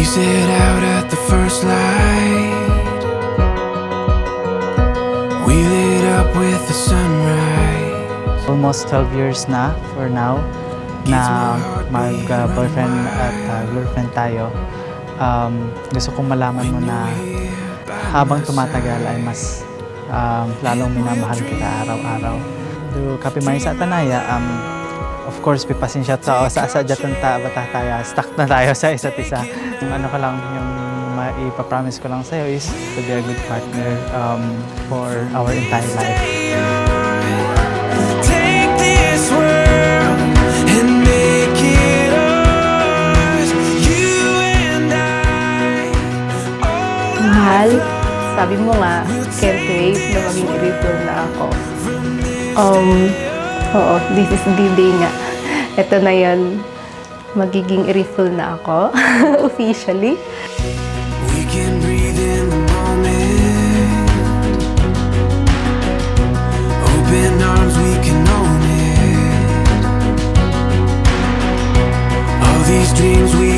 set out at the first light. We lit up with the sunrise. Almost 12 years na for now na mag-boyfriend at girlfriend tayo. Gusto kong malaman mo na habang tumatagal ay mas lalong minamahal kita araw-araw. Do kapi may sa tanaya, of course, pipasensya tao sa jatan ta bata tayo, stuck na tayo sa isa't isa. Yung ano ko lang, yung maipapromise ko lang sa'yo is to be a good partner for our entire life. Take this world and make it ours. You and I. Mahal, sabi mo nga, can't wait na maging refill na ako. Oo, this is the day nga. Ito na yan, magiging refill na ako, officially. We can breathe in the moment. Open arms, we can own it. All these dreams we